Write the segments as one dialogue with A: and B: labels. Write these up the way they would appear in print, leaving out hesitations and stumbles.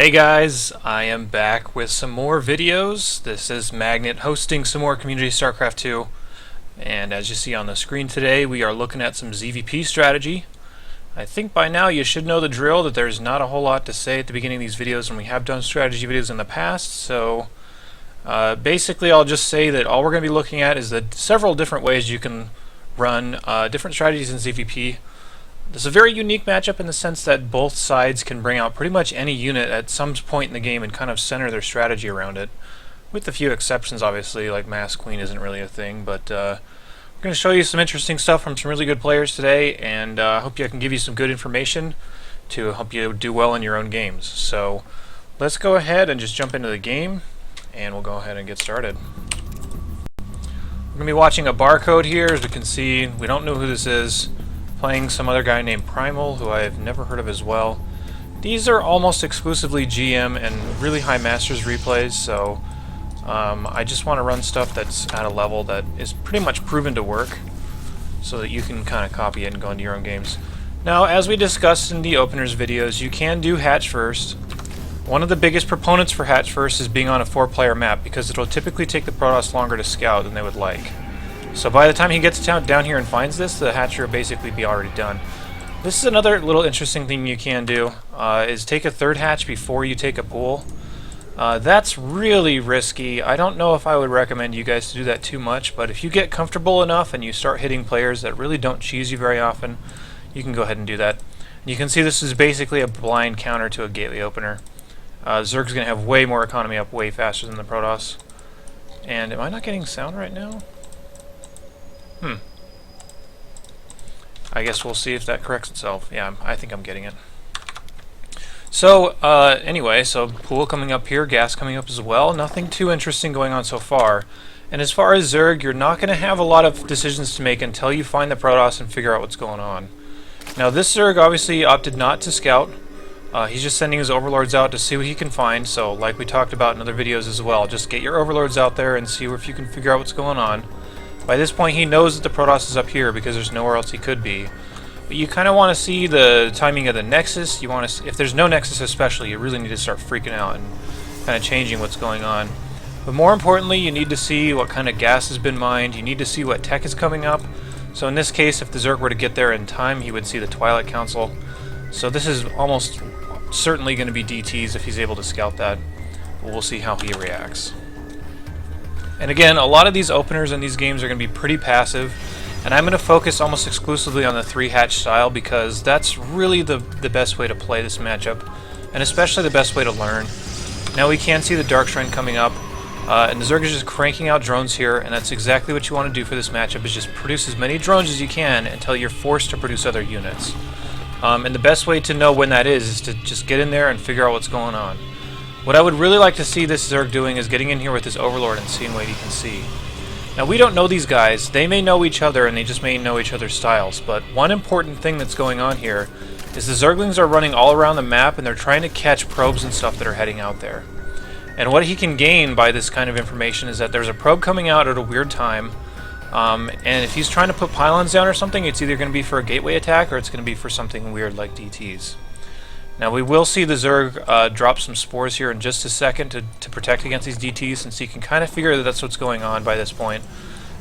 A: Hey guys, I am back with some more videos. This is Magnet hosting some more Community Starcraft 2, and as you see on the screen today, we are looking at some ZvP strategy. I think by now you should know the drill, that there's not a whole lot to say at the beginning of these videos, and we have done strategy videos in the past, so basically I'll just say that all we're going to be looking at is the several different ways you can run different strategies in ZvP. This is a very unique matchup in the sense that both sides can bring out pretty much any unit at some point in the game and kind of center their strategy around it. With a few exceptions, obviously, like Mass Queen isn't really a thing, but we're going to show you some interesting stuff from some really good players today, and I hope I can give you some good information to help you do well in your own games. So let's go ahead and just jump into the game, and we'll go ahead and get started. We're going to be watching a barcode here. As you can see, we don't know who this is. Playing some other guy named Primal, who I have never heard of as well. These are almost exclusively GM and really high Masters replays, so I just want to run stuff that's at a level that is pretty much proven to work, so that you can kind of copy it and go into your own games. Now, as we discussed in the openers videos, you can do Hatch First. One of the biggest proponents for Hatch First is being on a 4-player map, because it'll typically take the Protoss longer to scout than they would like. So by the time he gets down here and finds this, the hatcher will basically be already done. This is another little interesting thing you can do, is take a third hatch before you take a pool. That's really risky. I don't know if I would recommend you guys to do that too much, but if you get comfortable enough and you start hitting players that really don't cheese you very often, you can go ahead and do that. You can see this is basically a blind counter to a gateway opener. Zerg's going to have way more economy up way faster than the Protoss. And am I not getting sound right now? I guess we'll see if that corrects itself. Yeah, I think I'm getting it. So, anyway, so pool coming up here, gas coming up as well. Nothing too interesting going on so far. And as far as Zerg, you're not going to have a lot of decisions to make until you find the Protoss and figure out what's going on. Now, this Zerg obviously opted not to scout. He's just sending his overlords out to see what he can find. So, like we talked about in other videos as well, just get your overlords out there and see if you can figure out what's going on. By this point, he knows that the Protoss is up here because there's nowhere else he could be. But you kind of want to see the timing of the Nexus. You want to, if there's no Nexus especially, you really need to start freaking out and kind of changing what's going on. But more importantly, you need to see what kind of gas has been mined. You need to see what tech is coming up. So in this case, if the Zerg were to get there in time, he would see the Twilight Council. So this is almost certainly going to be DTs if he's able to scout that. But we'll see how he reacts. And again, a lot of these openers in these games are going to be pretty passive, and I'm going to focus almost exclusively on the 3-hatch style because that's really the best way to play this matchup, and especially the best way to learn. Now we can see the Dark Shrine coming up, and the Zerg is just cranking out drones here, and that's exactly what you want to do for this matchup, is just produce as many drones as you can until you're forced to produce other units. And the best way to know when that is to just get in there and figure out what's going on. What I would really like to see this Zerg doing is getting in here with his Overlord and seeing what he can see. Now, we don't know these guys. They may know each other, and they just may know each other's styles, but one important thing that's going on here is the Zerglings are running all around the map, and they're trying to catch probes and stuff that are heading out there. And what he can gain by this kind of information is that there's a probe coming out at a weird time, and if he's trying to put pylons down or something, it's either going to be for a gateway attack, or it's going to be for something weird like DTs. Now we will see the Zerg drop some spores here in just a second to protect against these DTs, since he can kind of figure that that's what's going on by this point,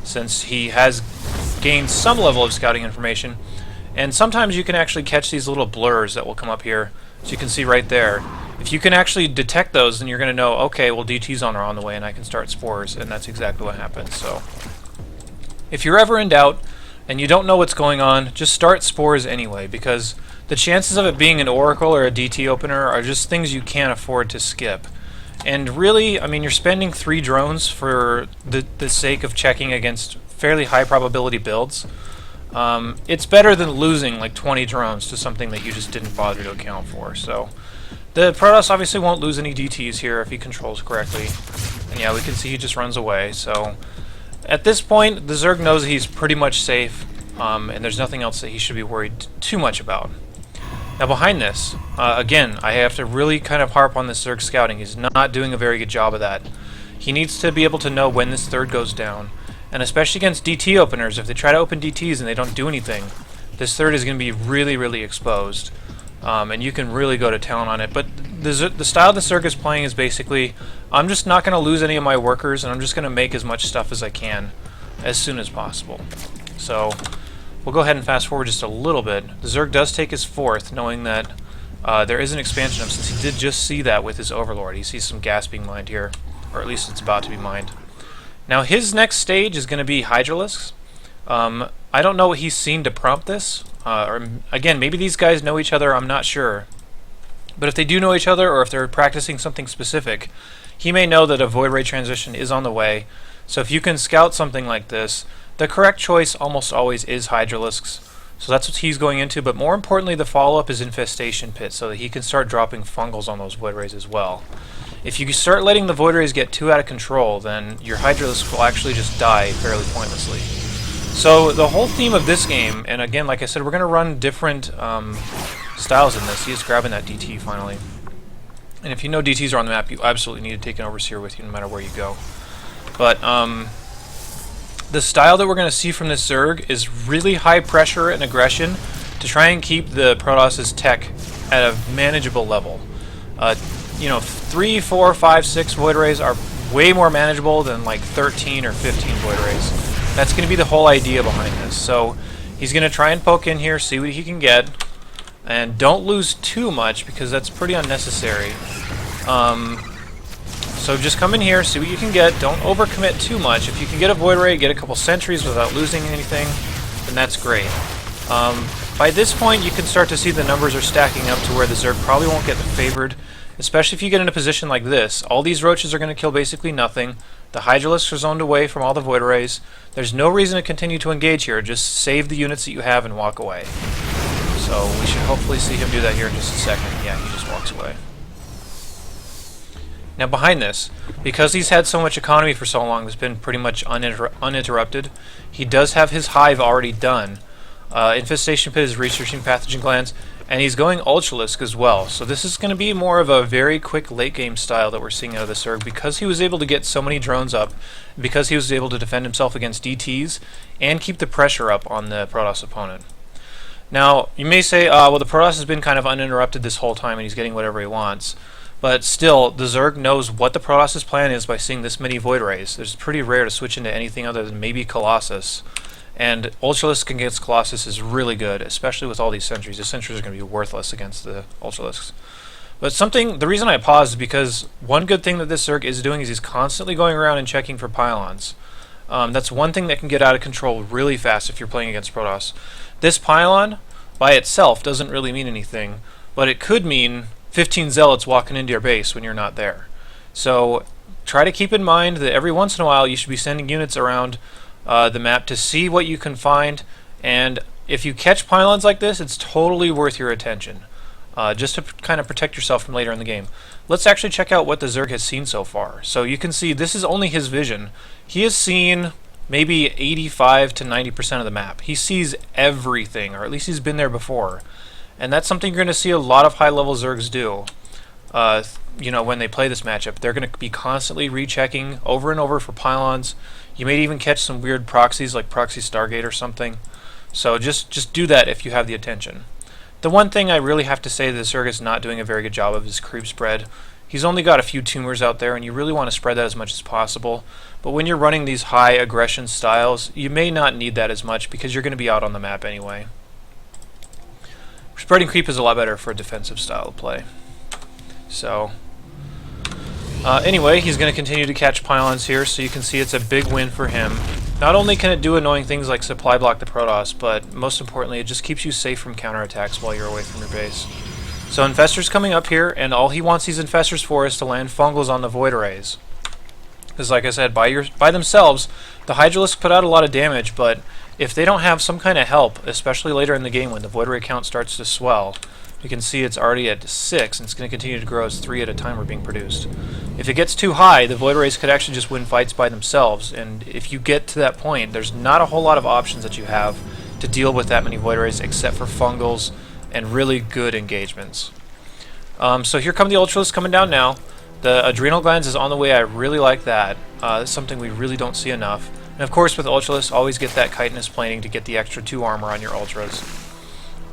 A: since he has gained some level of scouting information. And sometimes you can actually catch these little blurs that will come up here, as you can see right there. If you can actually detect those, then you're going to know, okay, well, DTs are on the way and I can start spores, and that's exactly what happens. So if you're ever in doubt and you don't know what's going on, just start spores anyway, because the chances of it being an Oracle or a DT opener are just things you can't afford to skip. And really, I mean, you're spending 3 drones for the sake of checking against fairly high probability builds. It's better than losing like 20 drones to something that you just didn't bother to account for. So the Protoss obviously won't lose any DTs here if he controls correctly. And yeah, we can see he just runs away. So at this point, the Zerg knows he's pretty much safe, and there's nothing else that he should be worried too much about. Now behind this, again, I have to really kind of harp on this Zerg scouting. He's not doing a very good job of that. He needs to be able to know when this third goes down. And especially against DT openers, if they try to open DTs and they don't do anything, this third is going to be really, really exposed. And you can really go to town on it. But the style the Zerg is playing is basically, I'm just not going to lose any of my workers, and I'm just going to make as much stuff as I can as soon as possible. So we'll go ahead and fast forward just a little bit. The Zerg does take his 4th, knowing that there is an expansion of, since he did just see that with his Overlord. He sees some gas being mined here, or at least it's about to be mined. Now his next stage is going to be Hydralisks. I don't know what he's seen to prompt this. Or again, maybe these guys know each other, I'm not sure. But if they do know each other, or if they're practicing something specific, he may know that a Void Ray transition is on the way. So if you can scout something like this, the correct choice almost always is Hydralisks. So that's what he's going into, but more importantly, the follow-up is Infestation Pit, so that he can start dropping fungals on those Void Rays as well. If you start letting the Void Rays get too out of control, then your Hydralisk will actually just die fairly pointlessly. So the whole theme of this game, and again, like I said, we're going to run different styles in this. He is grabbing that DT finally. And if you know DTs are on the map, you absolutely need to take an Overseer with you no matter where you go. But the style that we're going to see from this Zerg is really high pressure and aggression to try and keep the Protoss' tech at a manageable level. You know, 3, 4, 5, 6 Void Rays are way more manageable than like 13 or 15 Void Rays. That's going to be the whole idea behind this. So he's going to try and poke in here, see what he can get, and don't lose too much because that's pretty unnecessary. So just come in here, see what you can get, don't overcommit too much. If you can get a Void Ray, get a couple sentries without losing anything, then that's great. By this point, you can start to see the numbers are stacking up to where the Zerg probably won't get favored, especially if you get in a position like this. All these roaches are going to kill basically nothing. The Hydralisks are zoned away from all the Void Rays. There's no reason to continue to engage here. Just save the units that you have and walk away. So we should hopefully see him do that here in just a second. Yeah, he just walks away. Now behind this, because he's had so much economy for so long, it's been pretty much uninterrupted. He does have his hive already done. Infestation Pit is researching pathogen glands, and he's going Ultralisk as well. So this is going to be more of a very quick late game style that we're seeing out of the Zerg, because he was able to get so many drones up, because he was able to defend himself against DTs, and keep the pressure up on the Protoss opponent. Now, you may say, well, the Protoss has been kind of uninterrupted this whole time, and he's getting whatever he wants. But still, the Zerg knows what the Protoss' plan is by seeing this many Void Rays. It's pretty rare to switch into anything other than maybe Colossus. And Ultralisk against Colossus is really good, especially with all these sentries. The sentries are going to be worthless against the Ultralisks. But the reason I paused is because one good thing that this Zerg is doing is he's constantly going around and checking for pylons. That's one thing that can get out of control really fast if you're playing against Protoss. This pylon, by itself, doesn't really mean anything, but it could mean 15 zealots walking into your base when you're not there. So try to keep in mind that every once in a while you should be sending units around the map to see what you can find, and if you catch pylons like this, it's totally worth your attention, just to kind of protect yourself from later in the game. Let's actually check out what the Zerg has seen so far. So you can see this is only his vision. He has seen maybe 85 to 90% of the map. He sees everything, or at least he's been there before. And that's something you're going to see a lot of high-level Zergs do. You know, when they play this matchup, they're going to be constantly rechecking over and over for pylons. You may even catch some weird proxies like Proxy Stargate or something. So just do that if you have the attention. The one thing I really have to say that Zerg is not doing a very good job of is creep spread. He's only got a few tumors out there, and you really want to spread that as much as possible. But when you're running these high aggression styles, you may not need that as much because you're going to be out on the map anyway. Spreading creep is a lot better for a defensive style of play. So, anyway, he's going to continue to catch pylons here, so you can see it's a big win for him. Not only can it do annoying things like supply block the Protoss, but most importantly, it just keeps you safe from counterattacks while you're away from your base. So Infestor's coming up here, and all he wants these Infestors for is to land fungals on the Void Rays. Because like I said, by themselves, the Hydralisk put out a lot of damage, but if they don't have some kind of help, especially later in the game when the Void Ray count starts to swell, you can see it's already at 6, and it's going to continue to grow as 3 at a time are being produced. If it gets too high, the Void Rays could actually just win fights by themselves, and if you get to that point, there's not a whole lot of options that you have to deal with that many Void Rays except for fungals and really good engagements. So here come the Ultralisks coming down now. The Adrenal Glands is on the way. I really like that. It's something we really don't see enough. And of course with Ultralisks, always get that chitinous plating to get the extra 2 armor on your Ultras.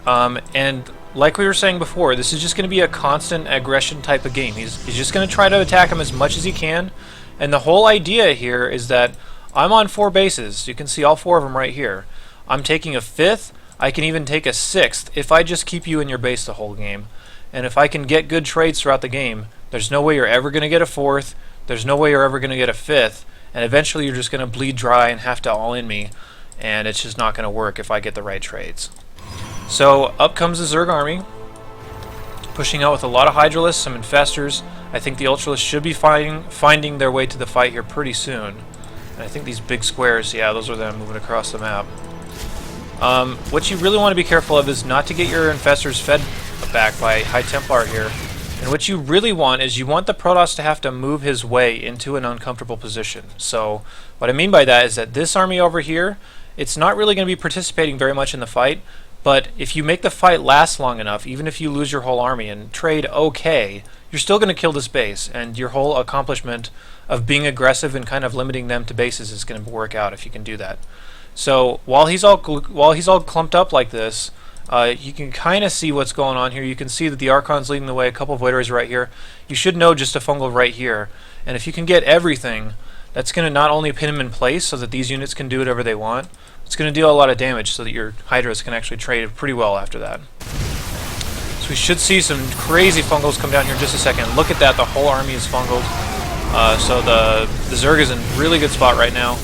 A: And like we were saying before, this is just going to be a constant aggression type of game. He's just going to try to attack him as much as he can, and the whole idea here is that I'm on 4 bases. You can see all 4 of them right here. I'm taking a 5th. I can even take a 6th if I just keep you in your base the whole game. And if I can get good trades throughout the game, there's no way you're ever going to get a 4th. There's no way you're ever going to get a 5th. And eventually you're just going to bleed dry and have to all-in me. And it's just not going to work if I get the right trades. So up comes the Zerg army, pushing out with a lot of Hydralisks, some Infestors. I think the Ultralisks should be finding their way to the fight here pretty soon. And I think these big squares, yeah, those are them moving across the map. What you really want to be careful of is not to get your Infestors fed back by High Templar here. And what you really want is you want the Protoss to have to move his way into an uncomfortable position. So what I mean by that is that this army over here, it's not really going to be participating very much in the fight, but if you make the fight last long enough, even if you lose your whole army and trade okay, you're still going to kill this base, and your whole accomplishment of being aggressive and kind of limiting them to bases is going to work out if you can do that. So while he's all clumped up like this, you can kind of see what's going on here. You can see that the Archon's leading the way, a couple of Void Rays right here. You should know just a fungal right here, and if you can get everything, that's going to not only pin him in place so that these units can do whatever they want, it's going to deal a lot of damage so that your Hydras can actually trade pretty well after that. So we should see some crazy fungals come down here in just a second. Look at that, the whole army is fungled. So the Zerg is in a really good spot right now.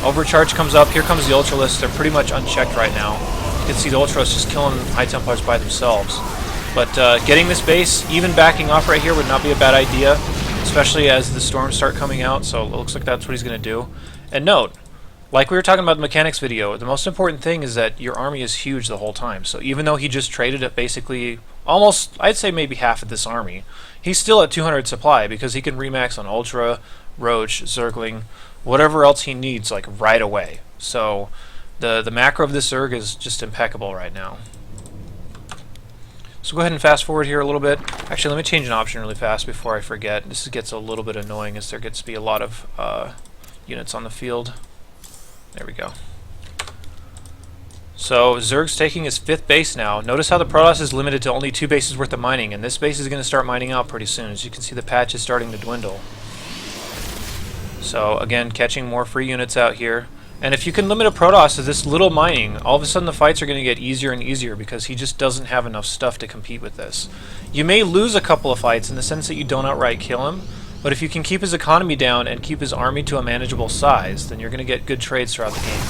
A: Overcharge comes up, here comes the Ultralisks, they're pretty much unchecked right now. You can see the Ultralisks just killing High Templars by themselves. But getting this base, even backing off right here would not be a bad idea, especially as the storms start coming out, so it looks like that's what he's going to do. And note, like we were talking about in the mechanics video, the most important thing is that your army is huge the whole time. So even though he just traded at basically almost, I'd say maybe half of this army, he's still at 200 supply because he can remax on Ultra, Roach, Zergling, whatever else he needs like right away. So the macro of this Zerg is just impeccable right now. So go ahead and fast forward here a little bit. Actually, let me change an option really fast before I forget. This gets a little bit annoying as there gets to be a lot of units on the field. There we go. So Zerg's taking his 5th base now. Notice how the Protoss is limited to only 2 bases worth of mining, and this base is going to start mining out pretty soon. As you can see, the patch is starting to dwindle. So again, catching more free units out here. And if you can limit a Protoss to this little mining, all of a sudden the fights are going to get easier and easier because he just doesn't have enough stuff to compete with this. You may lose a couple of fights in the sense that you don't outright kill him, but if you can keep his economy down and keep his army to a manageable size, then you're going to get good trades throughout the game.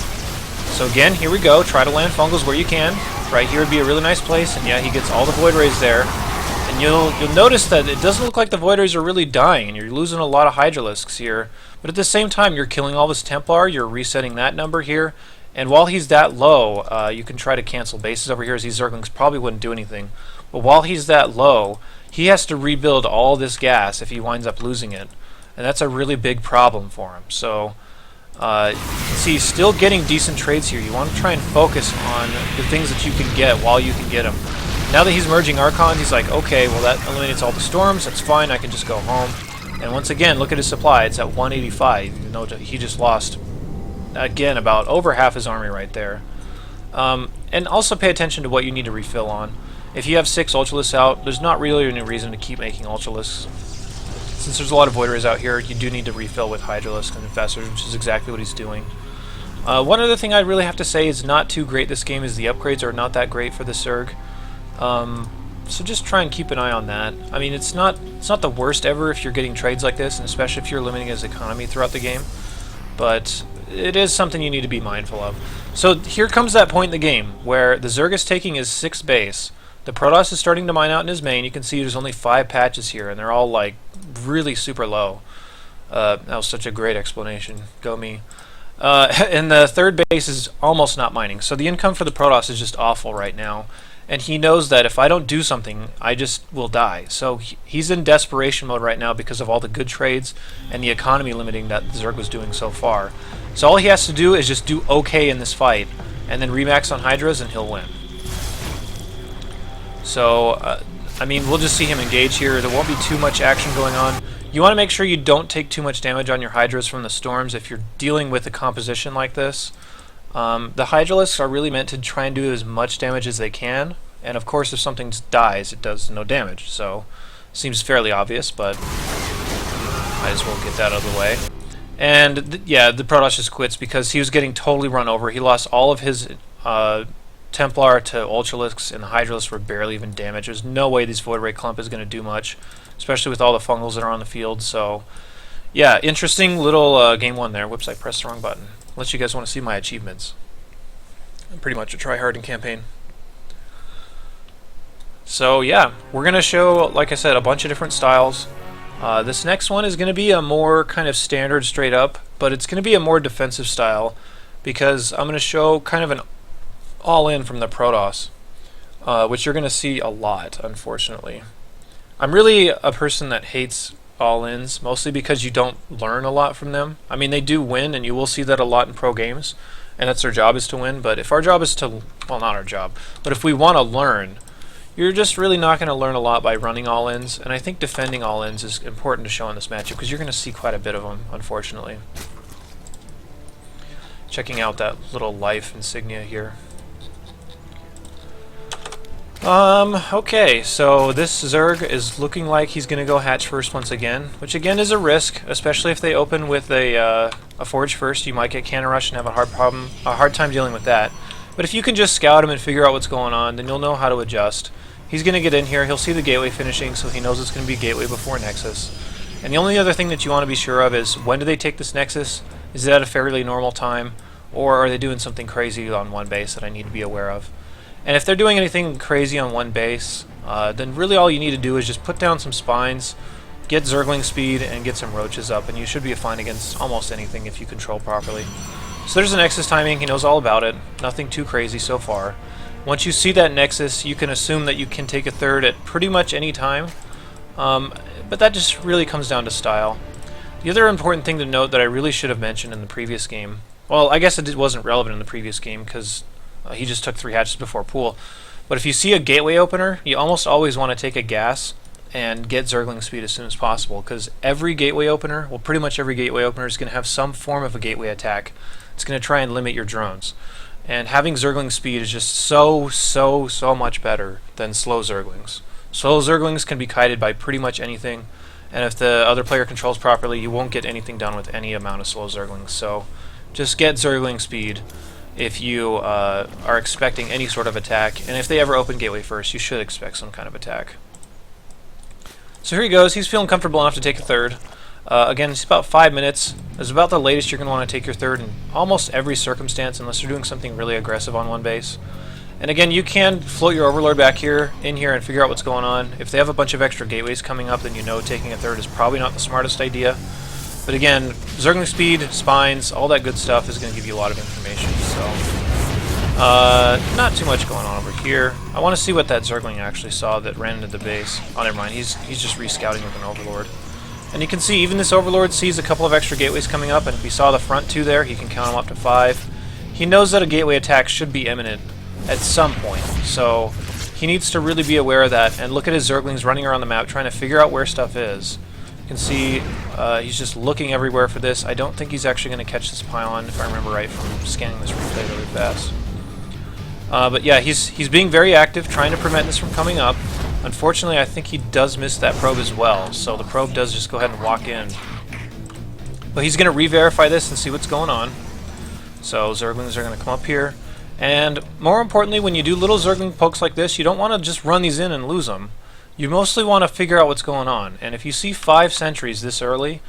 A: So again, here we go. Try to land fungals where you can. Right here would be a really nice place, and yeah, he gets all the Void Rays there. And you'll notice that it doesn't look like the Void Rays are really dying, and you're losing a lot of Hydralisks here. But at the same time, you're killing all this Templar, you're resetting that number here, and while he's that low, you can try to cancel bases over here as these Zerglings probably wouldn't do anything. But while he's that low, he has to rebuild all this gas if he winds up losing it. And that's a really big problem for him. So, you can see he's still getting decent trades here. You want to try and focus on the things that you can get while you can get them. Now that he's merging Archons, he's like, okay, well that eliminates all the storms, that's fine, I can just go home. And once again, look at his supply, it's at 185, even though he just lost, again, about over half his army right there. And also pay attention to what you need to refill on. If you have 6 Ultralisks out, there's not really any reason to keep making Ultralisks. Since there's a lot of Void Rays out here, you do need to refill with Hydralisks and Infestors, which is exactly what he's doing. One other thing I really have to say is not too great this game is the upgrades are not that great for the Zerg. So just try and keep an eye on that. I mean, it's not the worst ever if you're getting trades like this, and especially if you're limiting his economy throughout the game. But it is something you need to be mindful of. So here comes that point in the game where the Zerg is taking his 6th base. The Protoss is starting to mine out in his main. You can see there's only 5 patches here, and they're all like really super low. That was such a great explanation. Go me. And the 3rd base is almost not mining. So the income for the Protoss is just awful right now. And he knows that if I don't do something, I just will die. So he's in desperation mode right now because of all the good trades and the economy limiting that Zerg was doing so far. So all he has to do is just do okay in this fight, and then remax on Hydras, and he'll win. So, I mean, we'll just see him engage here. There won't be too much action going on. You want to make sure you don't take too much damage on your Hydras from the storms if you're dealing with a composition like this. The Hydralisks are really meant to try and do as much damage as they can, And of course, if something dies, it does no damage. So, seems fairly obvious, but might as well get that out of the way. And yeah, the Protoss just quits because he was getting totally run over. He lost all of his Templar to Ultralisks, and the Hydralisks were barely even damaged. There's no way this Void Ray Clump is going to do much, especially with all the fungals that are on the field. So, yeah, interesting little game one there. Whoops, I pressed the wrong button. Unless you guys want to see my achievements. I'm pretty much a try-hard in campaign. So, yeah, we're going to show, like I said, a bunch of different styles. This next one is going to be a more kind of standard straight up, but it's going to be a more defensive style because I'm going to show kind of an all-in from the Protoss, which you're going to see a lot, unfortunately. I'm really a person that hates all-ins, mostly because you don't learn a lot from them. I mean, they do win, and you will see that a lot in pro games, and that's their job is to win, but if our job is to, well, not our job, but if we want to learn, you're just really not going to learn a lot by running all-ins, and I think defending all-ins is important to show in this matchup because you're going to see quite a bit of them, unfortunately. Checking out that little life insignia here. Okay, so this Zerg is looking like he's going to go hatch first once again, which again is a risk, especially if they open with a forge first. You might get cannon rush and have a hard time dealing with that. But if you can just scout him and figure out what's going on, then you'll know how to adjust. He's going to get in here, he'll see the gateway finishing, so he knows it's going to be gateway before Nexus. And the only other thing that you want to be sure of is, when do they take this Nexus? Is it at a fairly normal time? Or are they doing something crazy on one base that I need to be aware of? And if they're doing anything crazy on one base, then really all you need to do is just put down some spines, get Zergling speed, and get some roaches up, and you should be fine against almost anything if you control properly. So there's a Nexus timing, he knows all about it, nothing too crazy so far. Once you see that Nexus, you can assume that you can take a third at pretty much any time, but that just really comes down to style. The other important thing to note that I really should have mentioned in the previous game, well, I guess it wasn't relevant in the previous game because he just took 3 hatches before pool, but if you see a gateway opener, you almost always want to take a gas and get Zergling speed as soon as possible, because every gateway opener, well, pretty much every gateway opener is going to have some form of a gateway attack. It's going to try and limit your drones. And having Zergling speed is just so much better than slow Zerglings. Slow Zerglings can be kited by pretty much anything, and if the other player controls properly, you won't get anything done with any amount of slow Zerglings. So just get Zergling speed if you are expecting any sort of attack, and if they ever open gateway first, you should expect some kind of attack. So here he goes, he's feeling comfortable enough to take a third. Again, it's about 5 minutes. It's about the latest you're going to want to take your third in almost every circumstance, unless you're doing something really aggressive on one base. And again, you can float your Overlord back here, in here, and figure out what's going on. If they have a bunch of extra gateways coming up, then you know taking a third is probably not the smartest idea. But again, Zergling speed, spines, all that good stuff is going to give you a lot of information. So, not too much going on over here. I want to see what that Zergling actually saw that ran into the base. Oh, never mind. He's just rescouting with an Overlord. And you can see even this Overlord sees a couple of extra gateways coming up, and if he saw the front 2 there, he can count them up to 5. He knows that a gateway attack should be imminent at some point, so he needs to really be aware of that and look at his Zerglings running around the map trying to figure out where stuff is. You can see he's just looking everywhere for this. I don't think he's actually going to catch this pylon, if I remember right from scanning this replay really fast. But yeah, he's being very active, trying to prevent this from coming up. Unfortunately, I think he does miss that probe as well, so the probe does just go ahead and walk in. But he's going to re-verify this and see what's going on. So Zerglings are going to come up here. And more importantly, when you do little Zergling pokes like this, you don't want to just run these in and lose them. You mostly want to figure out what's going on. And if you see 5 sentries this early,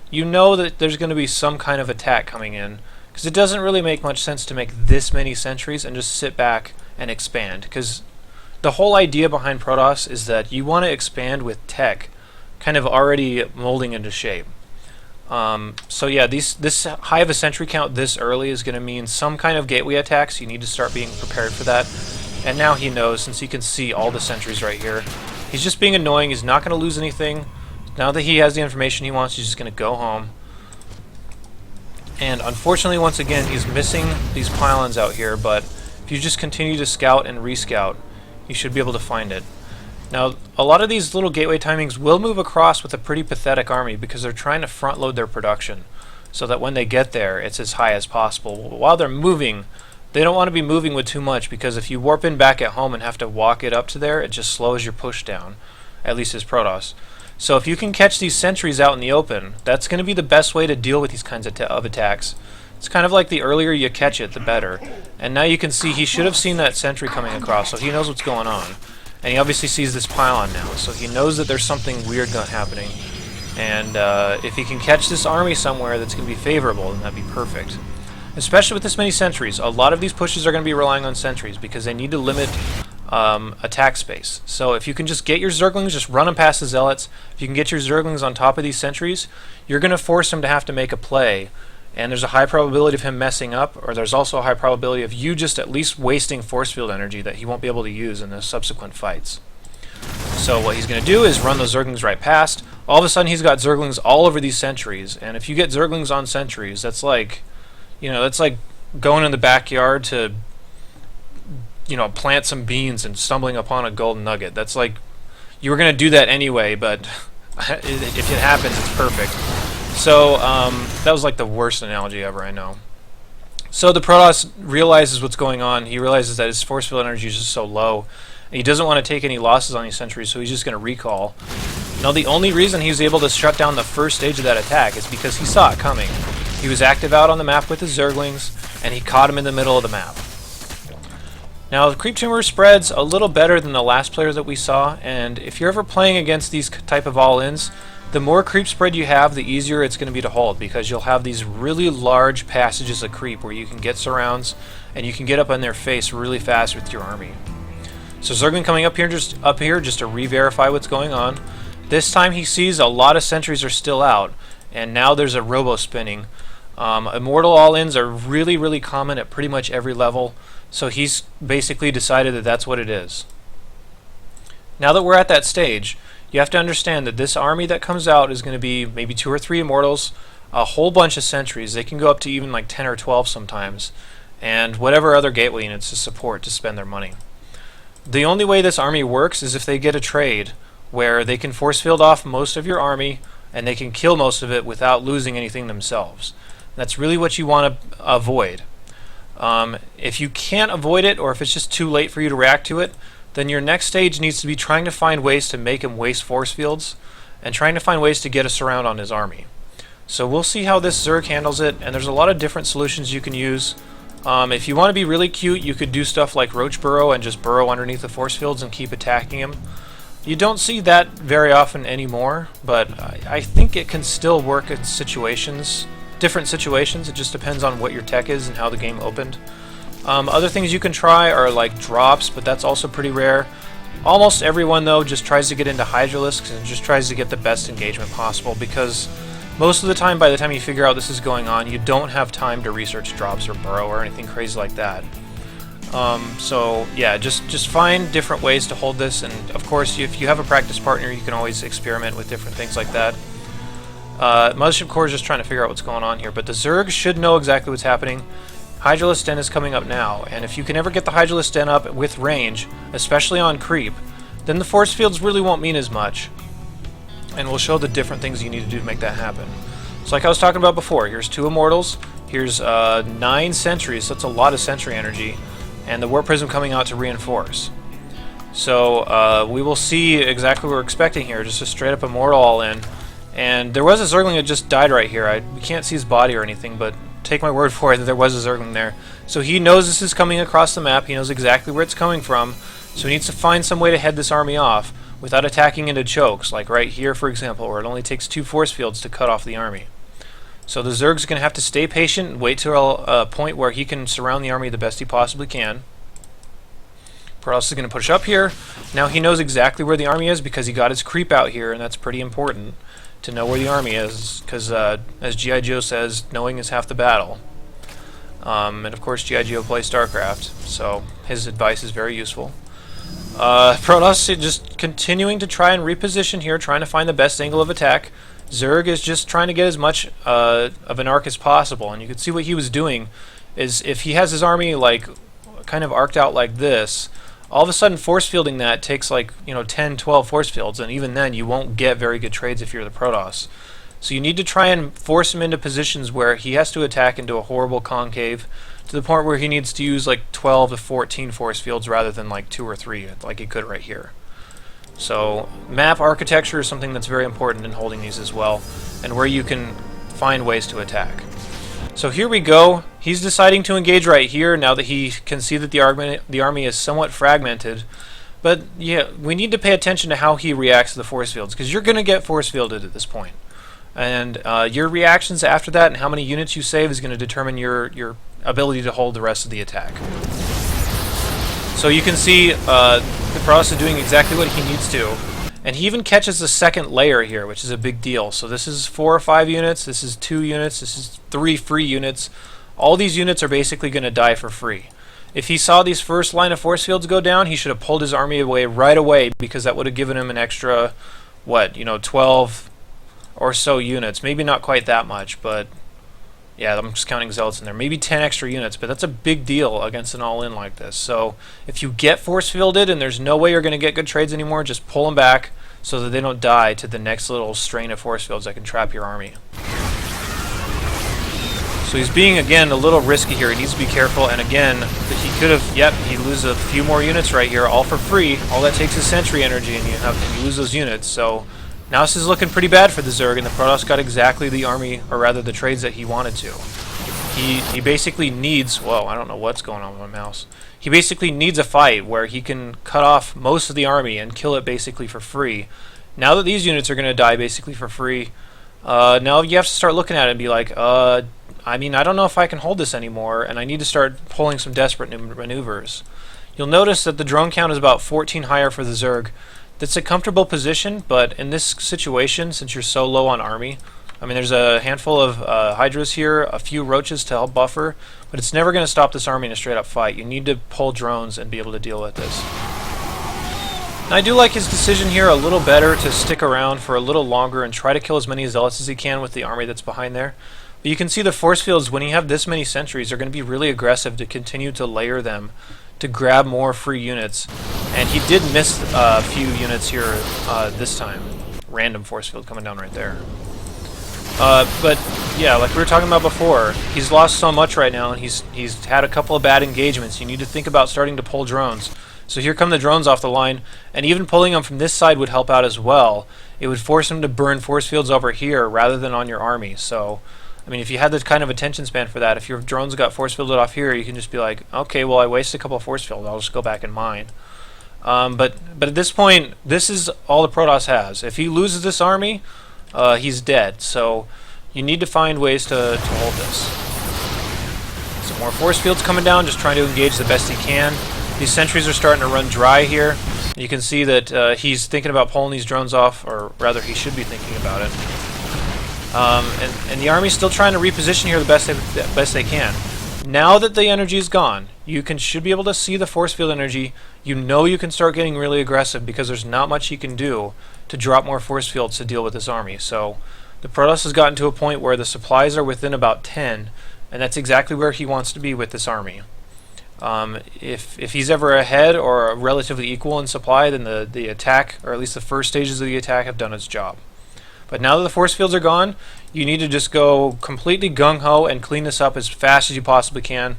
A: you know that there's going to be some kind of attack coming in. Because it doesn't really make much sense to make this many sentries and just sit back and expand. Because the whole idea behind Protoss is that you want to expand with tech kind of already molding into shape. So yeah, this high of a sentry count this early is going to mean some kind of gateway attacks. You need to start being prepared for that. And now he knows, since he can see all the sentries right here. He's just being annoying. He's not going to lose anything. Now that he has the information he wants, he's just going to go home. And unfortunately, once again, he's missing these pylons out here, but if you just continue to scout and rescout, you should be able to find it. Now, a lot of these little gateway timings will move across with a pretty pathetic army because they're trying to front load their production so that when they get there, it's as high as possible. While they're moving, They don't want to be moving with too much, because if you warp in back at home and have to walk it up to there, it just slows your push down, at least as Protoss. So if you can catch these sentries out in the open, that's going to be the best way to deal with these kinds of attacks. It's kind of like the earlier you catch it, the better. And now you can see he should have seen that sentry coming across, so he knows what's going on. And he obviously sees this pylon now, so he knows that there's something weird happening. And if he can catch this army somewhere that's going to be favorable, then that'd be perfect. Especially with this many sentries. A lot of these pushes are going to be relying on sentries because they need to limit attack space. So if you can just get your Zerglings, just run them past the Zealots. If you can get your Zerglings on top of these sentries, you're going to force him to have to make a play. And there's a high probability of him messing up, or there's also a high probability of you just at least wasting force field energy that he won't be able to use in the subsequent fights. So what he's going to do is run those Zerglings right past. All of a sudden he's got Zerglings all over these sentries, and if you get Zerglings on sentries, that's like, you know, that's like going in the backyard to, you know, plant some beans and stumbling upon a golden nugget. That's like, you were going to do that anyway, but if it happens, it's perfect. So that was like the worst analogy ever, I know. So the Protoss realizes what's going on. He realizes that his force field energy is just so low. And he doesn't want to take any losses on these sentries, so he's just going to recall. Now the only reason he was able to shut down the first stage of that attack is because he saw it coming. He was active out on the map with his Zerglings, and he caught him in the middle of the map. Now the creep tumor spreads a little better than the last player that we saw, and if you're ever playing against these type of all-ins, the more creep spread you have, the easier it's going to be to hold, because you'll have these really large passages of creep where you can get surrounds and you can get up on their face really fast with your army. So Zergling coming up here just to re-verify what's going on. This time he sees a lot of sentries are still out, and now there's a robo spinning. Immortal all-ins are really, really common at pretty much every level, so he's basically decided that that's what it is. Now that we're at that stage, you have to understand that this army that comes out is going to be maybe 2 or 3 Immortals, a whole bunch of sentries. They can go up to even like 10 or 12 sometimes, and whatever other gateway units to support to spend their money. The only way this army works is if they get a trade where they can force field off most of your army and they can kill most of it without losing anything themselves. That's really what you want to avoid. If you can't avoid it, or if it's just too late for you to react to it, then your next stage needs to be trying to find ways to make him waste force fields and trying to find ways to get a surround on his army. So we'll see how this Zerg handles it, and there's a lot of different solutions you can use. If you want to be really cute, you could do stuff like Roach Burrow and just burrow underneath the force fields and keep attacking him. You don't see that very often anymore, but I think it can still work in situations, different situations. It just depends on what your tech is and how the game opened. Other things you can try are like drops, but that's also pretty rare. Almost everyone, though, just tries to get into Hydralisks and just tries to get the best engagement possible, because most of the time, by the time you figure out this is going on, you don't have time to research drops or burrow or anything crazy like that. So yeah, just find different ways to hold this, and of course, if you have a practice partner, you can always experiment with different things like that. Mothership Core is just trying to figure out what's going on here, but the Zerg should know exactly what's happening. Hydralisk Den is coming up now, and if you can ever get the Hydralisk Den up with range, especially on creep, then the force fields really won't mean as much. And we'll show the different things you need to do to make that happen. So like I was talking about before, here's 2 Immortals, here's 9 sentries, so that's a lot of sentry energy, and the Warp Prism coming out to reinforce. So we will see exactly what we're expecting here, just a straight up Immortal all-in. And there was a Zergling that just died right here. We can't see his body or anything, but take my word for it that there was a Zergling there. So he knows this is coming across the map, he knows exactly where it's coming from, so he needs to find some way to head this army off without attacking into chokes, like right here, for example, where it only takes 2 force fields to cut off the army. So the Zerg's going to have to stay patient and wait till a point where he can surround the army the best he possibly can. Protoss is going to push up here. Now he knows exactly where the army is because he got his creep out here, and that's pretty important to know where the army is, because as G.I. Joe says, knowing is half the battle. And of course G.I. Joe plays Starcraft, so his advice is very useful. Protoss just continuing to try and reposition here, trying to find the best angle of attack. Zerg is just trying to get as much of an arc as possible, and you can see what he was doing is if he has his army like kind of arced out like this, all of a sudden force fielding that takes like 10, 12 force fields, and even then you won't get very good trades if you're the Protoss. So you need to try and force him into positions where he has to attack into a horrible concave to the point where he needs to use like 12 to 14 force fields rather than like 2 or 3 like he could right here. So map architecture is something that's very important in holding these as well, and where you can find ways to attack. So here we go. He's deciding to engage right here now that he can see that the army is somewhat fragmented. But yeah, we need to pay attention to how he reacts to the force fields, because you're going to get force fielded at this point. And your reactions after that and how many units you save is going to determine your ability to hold the rest of the attack. So you can see the Protoss is doing exactly what he needs to. And he even catches the second layer here, which is a big deal. So this is 4 or 5 units, this is 2 units, this is 3 free units. All these units are basically going to die for free. If he saw these first line of force fields go down, he should have pulled his army away right away, because that would have given him an extra, 12 or so units. Maybe not quite that much, but yeah, I'm just counting zealots in there. Maybe 10 extra units, but that's a big deal against an all-in like this. So if you get force fielded and there's no way you're going to get good trades anymore, just pull them back so that they don't die to the next little strain of force fields that can trap your army. So he's being, again, a little risky here. He needs to be careful, and again, he could have, yep, he loses a few more units right here, all for free. All that takes is sentry energy, and you lose those units. So now this is looking pretty bad for the Zerg, and the Protoss got exactly the army, or rather the trades that he wanted to. He basically needs, whoa, I don't know what's going on with my mouse. He basically needs a fight where he can cut off most of the army and kill it basically for free. Now that these units are going to die basically for free, now you have to start looking at it and be like, I mean, I don't know if I can hold this anymore, and I need to start pulling some desperate maneuvers. You'll notice that the drone count is about 14 higher for the Zerg. That's a comfortable position, but in this situation, since you're so low on army, I mean, there's a handful of Hydras here, a few Roaches to help buffer, but it's never going to stop this army in a straight-up fight. You need to pull drones and be able to deal with this. And I do like his decision here a little better to stick around for a little longer and try to kill as many Zealots as he can with the army that's behind there. But you can see the force fields, when you have this many sentries, are going to be really aggressive to continue to layer them to grab more free units. And he did miss a few units here this time. Random force field coming down right there. But yeah, like we were talking about before, he's lost so much right now, and he's had a couple of bad engagements. You need to think about starting to pull drones. So here come the drones off the line, and even pulling them from this side would help out as well. It would force him to burn force fields over here rather than on your army. So I mean, if you had the kind of attention span for that, if your drones got force fielded off here, you can just be like, okay, well, I wasted a couple of force fields, I'll just go back and mine. But at this point, this is all the Protoss has. If he loses this army, he's dead. So you need to find ways to hold this. Some more force fields coming down, just trying to engage the best he can. These sentries are starting to run dry here. You can see that he's thinking about pulling these drones off, or rather, he should be thinking about it. And the army's still trying to reposition here the best they can. Now that the energy is gone, you should be able to see the force field energy. You know you can start getting really aggressive because there's not much you can do to drop more force fields to deal with this army. So the Protoss has gotten to a point where the supplies are within about 10, and that's exactly where he wants to be with this army. If he's ever ahead or relatively equal in supply, then the attack, or at least the first stages of the attack, have done its job. But now that the force fields are gone, you need to just go completely gung-ho and clean this up as fast as you possibly can.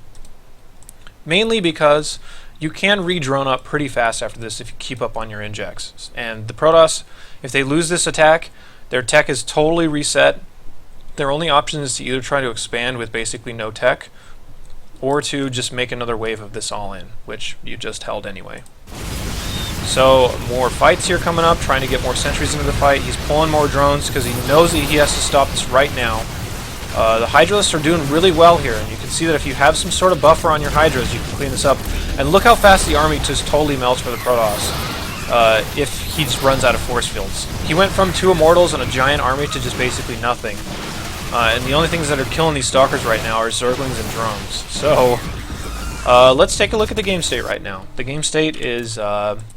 A: Mainly because you can re-drone up pretty fast after this if you keep up on your injects. And the Protoss, if they lose this attack, their tech is totally reset. Their only option is to either try to expand with basically no tech, or to just make another wave of this all-in, which you just held anyway. So more fights here coming up, trying to get more sentries into the fight. He's pulling more drones because he knows that he has to stop this right now. The Hydralists are doing really well here, and you can see that if you have some sort of buffer on your Hydras, you can clean this up. And look how fast the army just totally melts for the Protoss if he just runs out of force fields. He went from 2 Immortals and a giant army to just basically nothing. And the only things that are killing these Stalkers right now are Zerglings and drones. So let's take a look at the game state right now. The game state is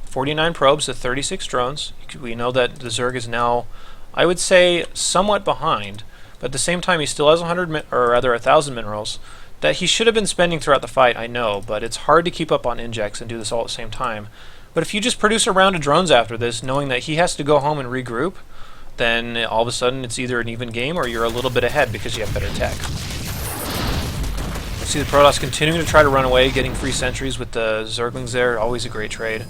A: 49 probes to 36 drones. We know that the Zerg is now, I would say, somewhat behind, but at the same time he still has 1,000 minerals that he should have been spending throughout the fight, I know, but it's hard to keep up on injects and do this all at the same time. But if you just produce a round of drones after this, knowing that he has to go home and regroup, then all of a sudden it's either an even game or you're a little bit ahead because you have better tech. See the Protoss continuing to try to run away, getting free sentries with the Zerglings there. Always a great trade.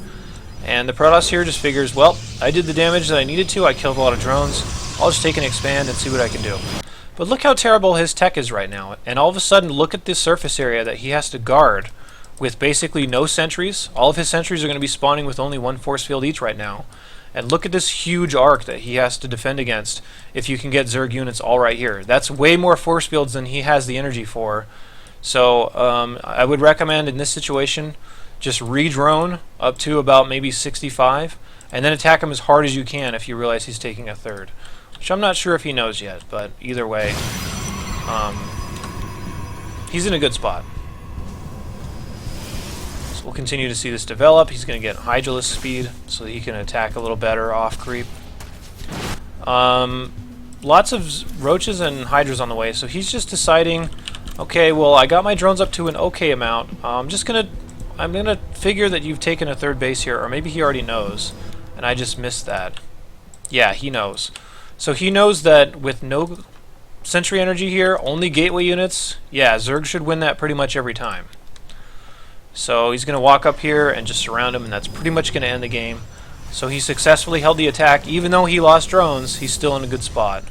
A: And the Protoss here just figures, well, I did the damage that I needed to. I killed a lot of drones. I'll just take an expand and see what I can do. But look how terrible his tech is right now. And all of a sudden, look at this surface area that he has to guard with basically no sentries. All of his sentries are going to be spawning with only one force field each right now. And look at this huge arc that he has to defend against if you can get Zerg units all right here. That's way more force fields than he has the energy for. So I would recommend in this situation just re-drone up to about maybe 65 and then attack him as hard as you can if you realize he's taking a third. Which I'm not sure if he knows yet, but either way, he's in a good spot. So we'll continue to see this develop. He's going to get Hydralisk speed so that he can attack a little better off creep. Lots of roaches and hydras on the way, so he's just deciding, okay, well, I got my drones up to an okay amount. I'm gonna figure that you've taken a third base here, or maybe he already knows, and I just missed that. Yeah, he knows. So he knows that with no sentry energy here, only gateway units, yeah, Zerg should win that pretty much every time. So he's going to walk up here and just surround him, and that's pretty much going to end the game. So he successfully held the attack. Even though he lost drones, he's still in a good spot.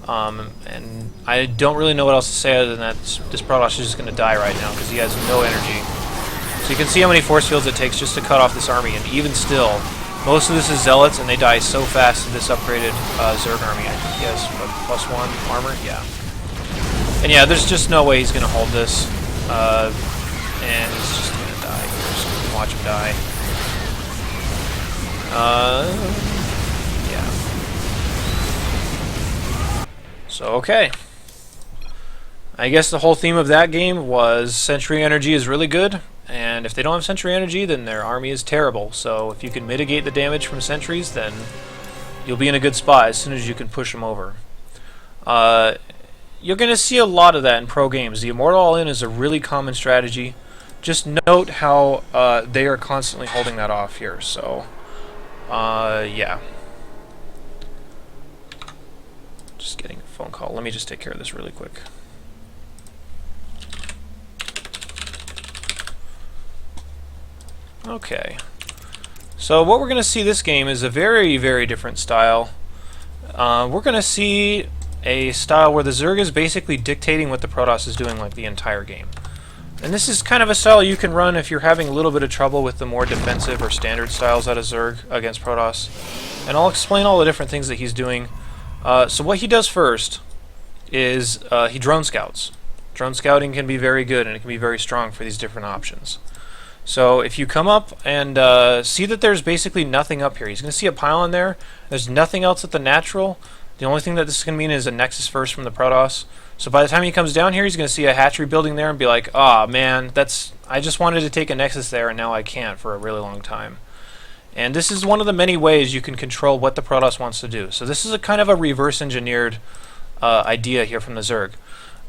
A: And I don't really know what else to say other than that this Protoss is just going to die right now because he has no energy. So you can see how many force fields it takes just to cut off this army, and even still, most of this is Zealots, and they die so fast to this upgraded Zerg army. I think he has, what, +1 armor? Yeah. And yeah, there's just no way he's going to hold this. And he's just going to die. Just watch him die. Yeah. So, okay. I guess the whole theme of that game was sentry energy is really good, and if they don't have sentry energy, then their army is terrible. So if you can mitigate the damage from sentries, then you'll be in a good spot as soon as you can push them over. You're going to see a lot of that in pro games. The Immortal All-In is a really common strategy. Just note how they are constantly holding that off here. So, yeah. Just getting a phone call. Let me just take care of this really quick. Okay. So what we're going to see this game is a very, very different style. We're going to see a style where the Zerg is basically dictating what the Protoss is doing like the entire game. And this is kind of a style you can run if you're having a little bit of trouble with the more defensive or standard styles out of Zerg against Protoss. And I'll explain all the different things that he's doing. So what he does first is he drone scouts. Drone scouting can be very good and it can be very strong for these different options. So if you come up and see that there's basically nothing up here, he's going to see a pylon there. There's nothing else at the natural. The only thing that this is going to mean is a Nexus first from the Protoss. So by the time he comes down here, he's going to see a hatchery building there and be like, "Ah, man, I just wanted to take a Nexus there, and now I can't for a really long time." And this is one of the many ways you can control what the Protoss wants to do. So this is a kind of a reverse engineered idea here from the Zerg.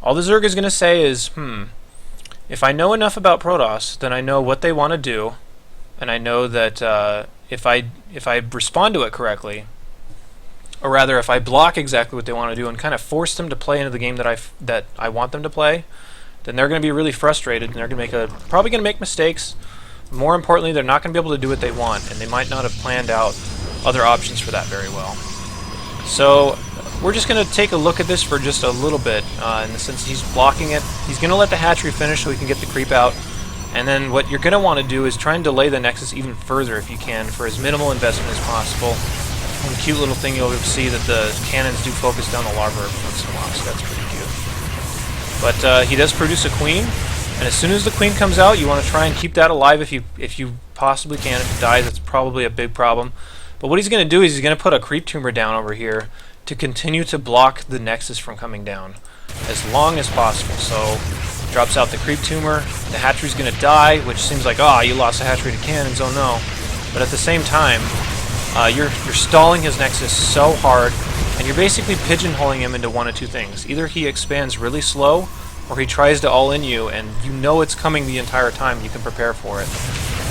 A: All the Zerg is going to say is, if I know enough about Protoss, then I know what they want to do, and I know that if I respond to it correctly, or rather, if I block exactly what they want to do and kind of force them to play into the game that I want them to play, then they're going to be really frustrated, and they're going to probably going to make mistakes. More importantly, they're not going to be able to do what they want, and they might not have planned out other options for that very well. So we're just going to take a look at this for just a little bit, in the sense he's blocking it. He's going to let the hatchery finish so he can get the creep out, and then what you're going to want to do is try and delay the Nexus even further if you can for as minimal investment as possible. One cute little thing you'll see that the cannons do focus down the larva once in a while, so that's pretty cute. But he does produce a queen, and as soon as the queen comes out, you want to try and keep that alive if you possibly can. If it dies, it's probably a big problem. But what he's going to do is he's going to put a creep tumor down over here to continue to block the Nexus from coming down as long as possible. So drops out the creep tumor, the hatchery's going to die, which seems like, oh, you lost the hatchery to cannons, oh no. But at the same time, you're stalling his Nexus so hard, and you're basically pigeonholing him into one of two things. Either he expands really slow, or he tries to all-in you, and you know it's coming the entire time, you can prepare for it,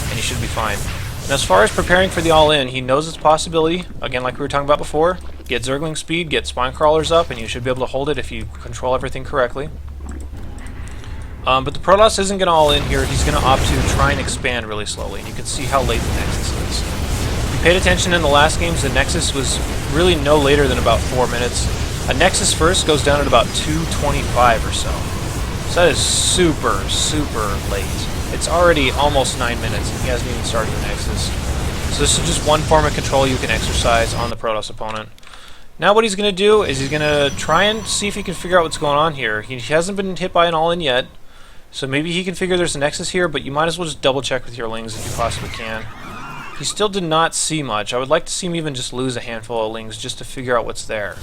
A: and you should be fine. And as far as preparing for the all-in, he knows it's a possibility, again like we were talking about before, get Zergling speed, get spine crawlers up, and you should be able to hold it if you control everything correctly. But the Protoss isn't going to all in here. He's going to opt to try and expand really slowly. And you can see how late the Nexus is. If you paid attention in the last games, the Nexus was really no later than about 4 minutes. A Nexus first goes down at about 2:25 or so. So that is super, super late. It's already almost 9 minutes, and he hasn't even started the Nexus. So this is just one form of control you can exercise on the Protoss opponent. Now what he's going to do is he's going to try and see if he can figure out what's going on here. He hasn't been hit by an all-in yet, so maybe he can figure there's a Nexus here, but you might as well just double-check with your Lings if you possibly can. He still did not see much. I would like to see him even just lose a handful of Lings just to figure out what's there.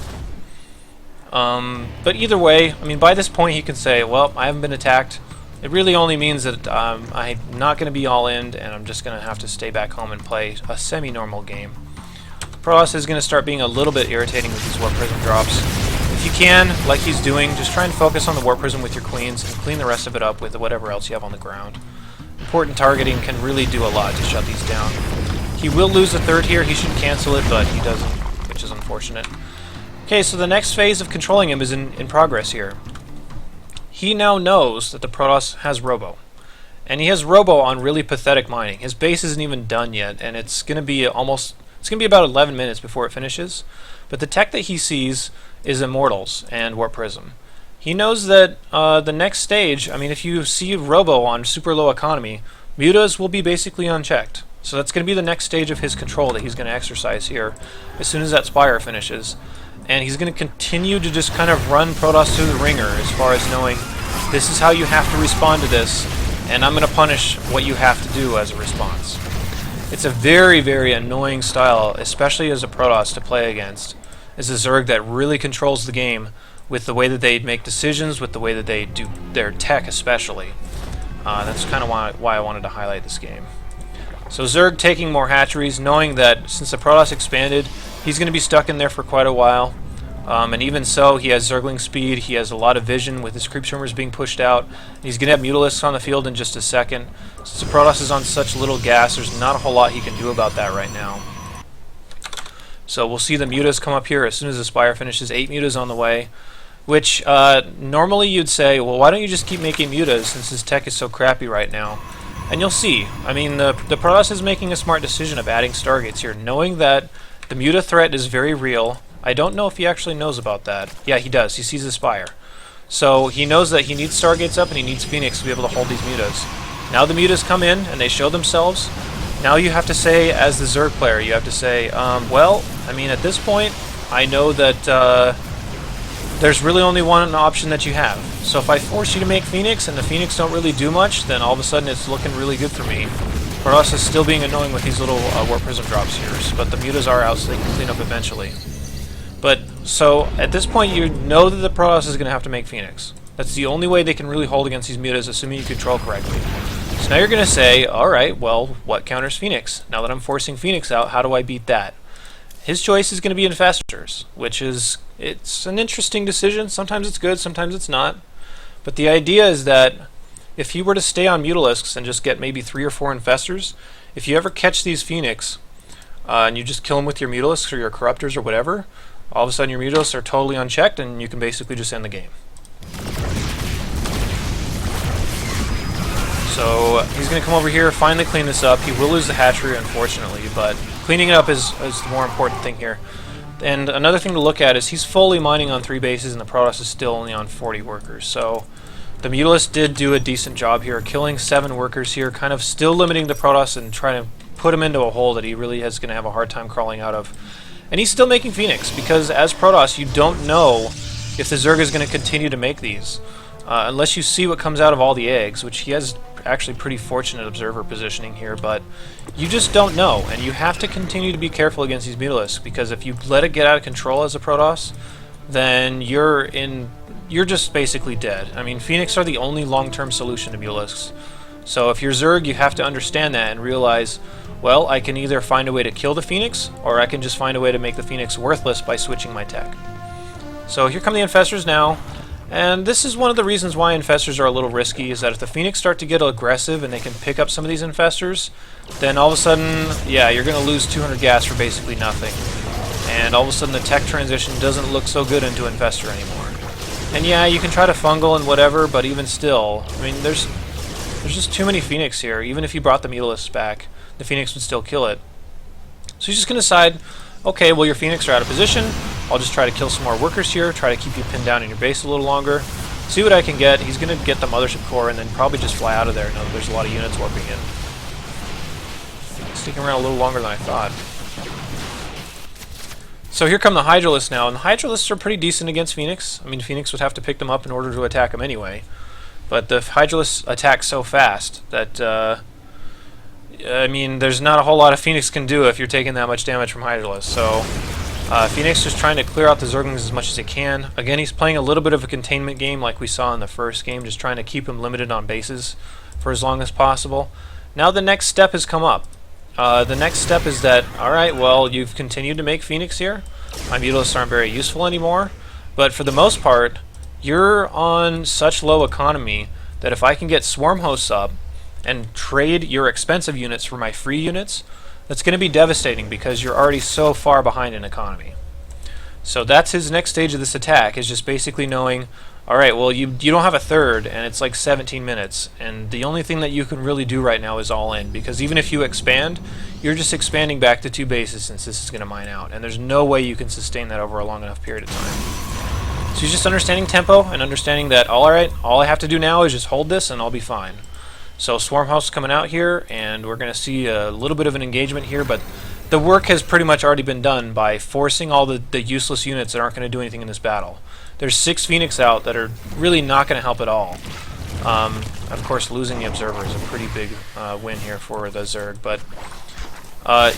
A: But either way, I mean, by this point he can say, well, I haven't been attacked. It really only means that I'm not going to be all-in, and I'm just going to have to stay back home and play a semi-normal game. Protoss is going to start being a little bit irritating with these Warp Prism drops. If you can, like he's doing, just try and focus on the Warp Prism with your Queens and clean the rest of it up with whatever else you have on the ground. Important targeting can really do a lot to shut these down. He will lose a third here. He should cancel it, but he doesn't, which is unfortunate. Okay, so the next phase of controlling him is in progress here. He now knows that the Protoss has Robo. And he has Robo on really pathetic mining. His base isn't even done yet, and it's going to be about 11 minutes before it finishes. But the tech that he sees is Immortals and Warp Prism. He knows that the next stage, I mean, if you see Robo on super low economy, Mutas will be basically unchecked. So that's going to be the next stage of his control that he's going to exercise here as soon as that Spire finishes. And he's going to continue to just kind of run Protoss through the ringer as far as knowing this is how you have to respond to this, and I'm going to punish what you have to do as a response. It's a very, very annoying style, especially as a Protoss, to play against. It's a Zerg that really controls the game with the way that they make decisions, with the way that they do their tech especially. That's kind of why I wanted to highlight this game. So Zerg taking more hatcheries, knowing that since the Protoss expanded, he's going to be stuck in there for quite a while. And even so, he has Zergling speed, he has a lot of vision with his creep swimmers being pushed out. He's going to have Mutalisks on the field in just a second. Since the Protoss is on such little gas, there's not a whole lot he can do about that right now. So we'll see the Mutas come up here as soon as the Spire finishes. 8 Mutas on the way, which normally you'd say, well, why don't you just keep making Mutas since his tech is so crappy right now? And you'll see. I mean, the Protoss is making a smart decision of adding Stargates here, knowing that the Muta threat is very real. I don't know if he actually knows about that. Yeah, he does. He sees the Spire. So he knows that he needs Stargates up and he needs Phoenix to be able to hold these Mutas. Now the Mutas come in and they show themselves. Now you have to say, as the Zerg player, you have to say, well, I mean, at this point, I know that there's really only one option that you have. So if I force you to make Phoenix and the Phoenix don't really do much, then all of a sudden it's looking really good for me. Protoss is still being annoying with these little Warp Prism drops here, but the Mutas are out so they can clean up eventually. But, so, at this point you know that the Protoss is going to have to make Phoenix. That's the only way they can really hold against these Mutas, assuming you control correctly. So now you're going to say, alright, well, what counters Phoenix? Now that I'm forcing Phoenix out, how do I beat that? His choice is going to be Infestors, which is, it's an interesting decision. Sometimes it's good, sometimes it's not. But the idea is that if he were to stay on Mutalisks and just get maybe 3 or 4 Infestors, if you ever catch these Phoenix, and you just kill them with your Mutalisks or your Corruptors or whatever, all of a sudden your Mutalisks are totally unchecked and you can basically just end the game. So he's going to come over here, finally clean this up. He will lose the hatchery, unfortunately, but cleaning it up is the more important thing here. And another thing to look at is he's fully mining on 3 bases and the Protoss is still only on 40 workers. So the Mutalisk did do a decent job here, killing 7 workers here, kind of still limiting the Protoss and trying to put him into a hole that he really is going to have a hard time crawling out of. And he's still making Phoenix, because as Protoss, you don't know if the Zerg is going to continue to make these. Unless you see what comes out of all the eggs, which he has actually pretty fortunate observer positioning here, but you just don't know, and you have to continue to be careful against these Mutalisks, because if you let it get out of control as a Protoss, then you're just basically dead. I mean, Phoenix are the only long-term solution to Mutalisks. So if you're Zerg, you have to understand that and realize, well, I can either find a way to kill the Phoenix, or I can just find a way to make the Phoenix worthless by switching my tech. So here come the Infestors now, and this is one of the reasons why Infestors are a little risky, is that if the Phoenix start to get aggressive and they can pick up some of these Infestors, then all of a sudden, yeah, you're going to lose 200 gas for basically nothing. And all of a sudden the tech transition doesn't look so good into Infestor anymore. And yeah, you can try to fungal and whatever, but even still, I mean, there's just too many Phoenix here. Even if you brought the Mutalisks back, the Phoenix would still kill it. So he's just going to decide, okay, well, your Phoenix are out of position. I'll just try to kill some more workers here, try to keep you pinned down in your base a little longer, see what I can get. He's going to get the Mothership Core and then probably just fly out of there. Know that there's a lot of units warping in. Sticking around a little longer than I thought. So here come the Hydralisks now, and the Hydralisks are pretty decent against Phoenix. I mean, Phoenix would have to pick them up in order to attack them anyway. But the Hydralisks attack so fast that, I mean, there's not a whole lot of Phoenix can do if you're taking that much damage from Hydralisks. So Phoenix just trying to clear out the Zerglings as much as he can. Again, he's playing a little bit of a containment game like we saw in the first game, just trying to keep him limited on bases for as long as possible. Now the next step has come up. The next step is that, alright, well, you've continued to make Phoenix here. My Mutalisks aren't very useful anymore, but for the most part, you're on such low economy that if I can get Swarm Hosts up and trade your expensive units for my free units, that's going to be devastating because you're already so far behind in economy. So that's his next stage of this attack, is just basically knowing, alright, well, you don't have a third, and it's like 17 minutes, and the only thing that you can really do right now is all in, because even if you expand, you're just expanding back to 2 bases since this is going to mine out, and there's no way you can sustain that over a long enough period of time. So he's just understanding tempo, and understanding that, alright, all I have to do now is just hold this, and I'll be fine. So Swarm House coming out here, and we're going to see a little bit of an engagement here, but the work has pretty much already been done by forcing all the useless units that aren't going to do anything in this battle. There's 6 Phoenix out that are really not going to help at all. Of course, losing the Observer is a pretty big win here for the Zerg, but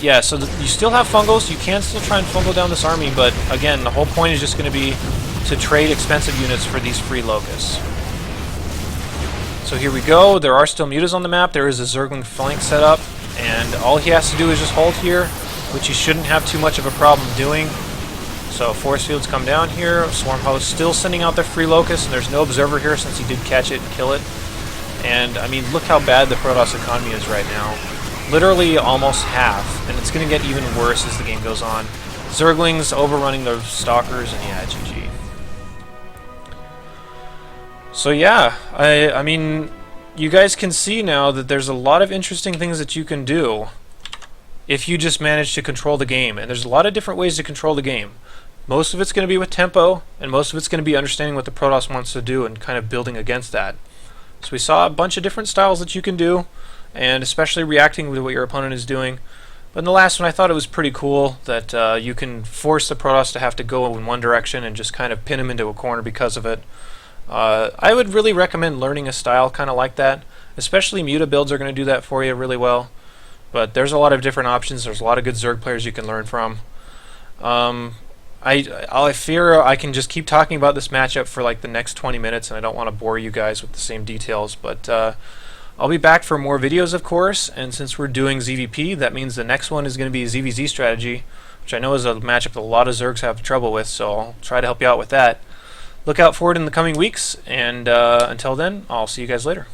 A: yeah, so you still have Fungals. You can still try and fungal down this army, but again, the whole point is just going to be to trade expensive units for these free Locusts. So here we go. There are still Mutas on the map. There is a Zergling flank set up, and all he has to do is just hold here, which he shouldn't have too much of a problem doing. So force fields come down here. Swarm Host still sending out their free Locusts, and there's no Observer here since he did catch it and kill it. And I mean, look how bad the Protoss economy is right now. Literally almost half, and it's going to get even worse as the game goes on. Zerglings overrunning the Stalkers, and yeah, GG. So yeah, I mean, you guys can see now that there's a lot of interesting things that you can do if you just manage to control the game. And there's a lot of different ways to control the game. Most of it's going to be with tempo, and most of it's going to be understanding what the Protoss wants to do and kind of building against that. So we saw a bunch of different styles that you can do, and especially reacting to what your opponent is doing. But in the last one, I thought it was pretty cool that you can force the Protoss to have to go in one direction and just kind of pin him into a corner because of it. I would really recommend learning a style kind of like that. Especially Muta builds are going to do that for you really well. But there's a lot of different options. There's a lot of good Zerg players you can learn from. I fear I can just keep talking about this matchup for like the next 20 minutes, and I don't want to bore you guys with the same details. But I'll be back for more videos, of course. And since we're doing ZvP, that means the next one is going to be ZvZ strategy, which I know is a matchup that a lot of Zergs have trouble with. So I'll try to help you out with that. Look out for it in the coming weeks, and until then, I'll see you guys later.